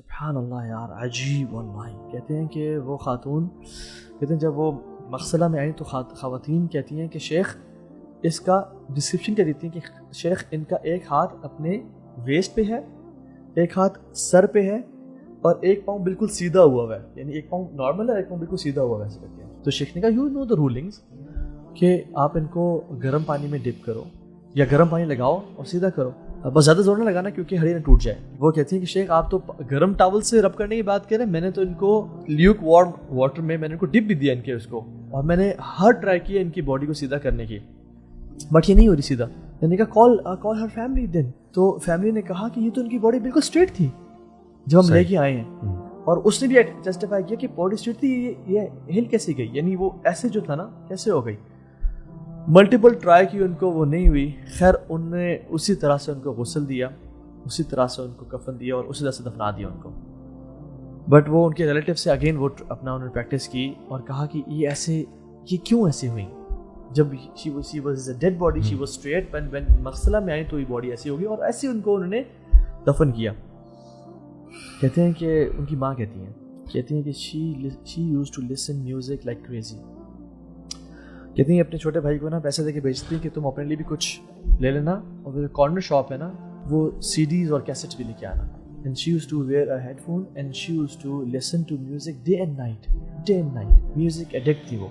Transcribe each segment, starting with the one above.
سبحان اللہ یار, عجیب واللہ. کہتے ہیں کہ وہ خاتون, کہتے ہیں جب وہ مغسلہ میں آئیں تو خواتین کہتی ہیں کہ شیخ اس کا ڈسکرپشن کیا دیتی ہیں کہ شیخ ان کا ایک ہاتھ اپنے ویسٹ پہ ہے, ایک ہاتھ سر پہ ہے, اور ایک پاؤں بالکل سیدھا ہوا ہے, یعنی ایک پاؤں نارمل ہے, ایک پاؤں بالکل سیدھا ہوا ہے ایسے کرتے ہیں. تو شیخ نے کہا یو نو دا رولنگس, کہ آپ ان کو گرم پانی میں ڈپ کرو یا گرم پانی لگاؤ اور سیدھا کرو, بس زیادہ زور نہ لگانا کیونکہ ہڈی نہ ٹوٹ جائے. وہ کہتی ہیں کہ شیخ آپ تو گرم ٹاول سے رب کرنے کی بات کر رہے ہیں, میں نے تو ان کو لیوک وارم واٹر میں نے ان کو ڈپ بھی دیا ان کے اس کو, اور میں نے ہر ٹرائی کیا ان کی باڈی کو سیدھا کرنے کی, بٹ یہ نہیں ہو رہی سیدھا. میں نے کہا کال ہر فیملی دین. تو فیملی نے کہا کہ یہ تو ان کی باڈی بالکل اسٹریٹ تھی جب ہم لے کے آئے ہیں, اور اس نے بھی جسٹیفائی کیا کہ باڈی اسٹریٹ تھی, یہ ہل کیسے گئی, یعنی وہ ایسے جو تھا نا کیسے ہو گئی. ملٹیپل ٹرائی کی ان کو وہ نہیں ہوئی. خیر ان نے اسی طرح سے ان کو غسل دیا, اسی طرح سے ان کو کفن دیا اور اسی طرح سے دفنا دیا ان کو. بٹ وہ ان کے ریلیٹیو سے اگین وہ اپنا انہوں نے پریکٹس کی اور کہا کہ یہ کیوں ایسے ہوئی. جب she was a dead body, she was straight, when مغسلہ میں آئی تو یہ باڈی ایسی ہوگی, اور ایسے ان کو انہوں نے دفن کیا. کہتے ہیں کہ ان کی ماں کہتی ہیں کہ she used to listen music like crazy. کہتی ہیں اپنے چھوٹے بھائی کو نا پیسے دے کے بیچتی ہیں کہ تم اپنے لیے بھی کچھ لے لینا, اور جو کارنر شاپ ہے نا وہ سی ڈیز اور کیسٹس بھی لے کے آنا. And she used to wear a headphone and she used to listen to music day and night. Music addict تھی وہ,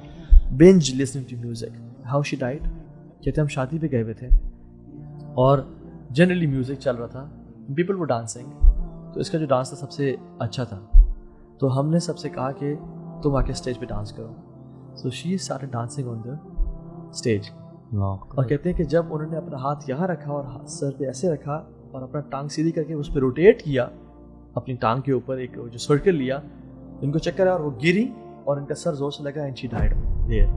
binge listening to music. How she died? کہتے ہیں ہم شادی پہ گئے ہوئے تھے اور جنرلی میوزک چل رہا تھا, people were dancing, تو اس کا جو ڈانس تھا سب سے اچھا تھا, تو ہم نے سب سے کہا کہ تم آ کے اسٹیج پہ ڈانس کرو. So she started dancing on the stage. اور کہتے ہیں کہ جب انہوں نے اپنا ہاتھ یہاں رکھا اور سر پہ ایسے رکھا اور اپنا ٹانگ سیدھی کر کے اس پہ روٹیٹ کیا اپنی ٹانگ کے اوپر, ایک جو سرکل لیا, ان کو چکر آیا اور وہ گری اور ان کا سر زور سے لگا, and she died there.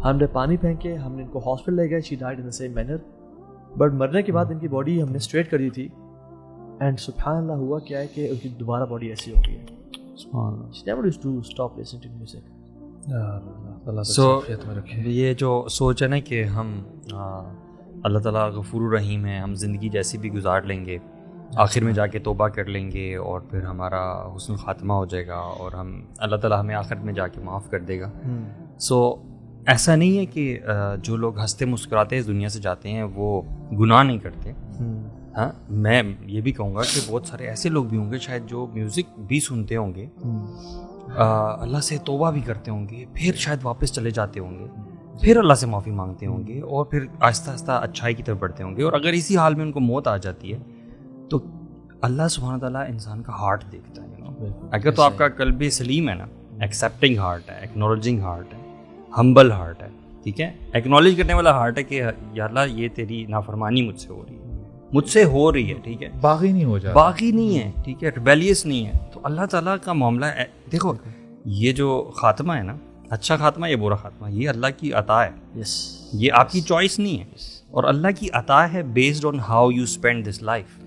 ہم نے پانی پھینکے, ہم نے ان کو ہاسپٹل لے گئے, she died in the same manner. But مرنے کے بعد ان کی باڈی ہم نے اسٹریٹ کر دی تھی, اینڈ سبحان اللہ ہوا کیا ہے کہ ان کی دوبارہ باڈی ایسی ہو گئی ہے. سبحان اللہ. She never used to stop listening to music. یہ جو سوچ ہے نا کہ ہم اللہ تعالیٰ غفور الرحیم ہے, ہم زندگی جیسی بھی گزار لیں گے, آخر میں جا کے توبہ کر لیں گے اور پھر ہمارا حسن خاتمہ ہو جائے گا اور ہم اللہ تعالیٰ ہمیں آخر میں جا کے معاف کر دے گا. سو ایسا نہیں ہے کہ جو لوگ ہنستے مسکراتے اس دنیا سے جاتے ہیں وہ گناہ نہیں کرتے. ہاں, میں یہ بھی کہوں گا کہ بہت سارے ایسے لوگ بھی ہوں گے شاید جو میوزک بھی سنتے ہوں گے, اللہ سے توبہ بھی کرتے ہوں گے, پھر شاید واپس چلے جاتے ہوں گے, پھر اللہ سے معافی مانگتے ہوں گے اور پھر آہستہ آہستہ اچھائی کی طرف بڑھتے ہوں گے. اور اگر اسی حال میں ان کو موت آ جاتی ہے تو اللہ سبحانہ تعالیٰ انسان کا ہارٹ دیکھتا ہے. اگر تو آپ کا قلب سلیم ہے نا, ایکسیپٹنگ ہارٹ ہے, ایکنالوجنگ ہارٹ ہے, ہمبل ہارٹ ہے, ٹھیک ہے, ایکنالج کرنے والا ہارٹ ہے کہ یا اللہ یہ تیری نافرمانی مجھ سے ہو رہی ہے, ٹھیک ہے, باغی نہیں ہے, ٹھیک ہے, ریبیلیس نہیں ہے, تو اللہ تعالیٰ کا معاملہ ہے. دیکھو یہ جو خاتمہ ہے نا, اچھا خاتمہ یا برا خاتمہ, یہ اللہ کی عطا ہے, یہ آپ کی چوائس نہیں ہے, اور اللہ کی عطا ہے based on how you spend this life.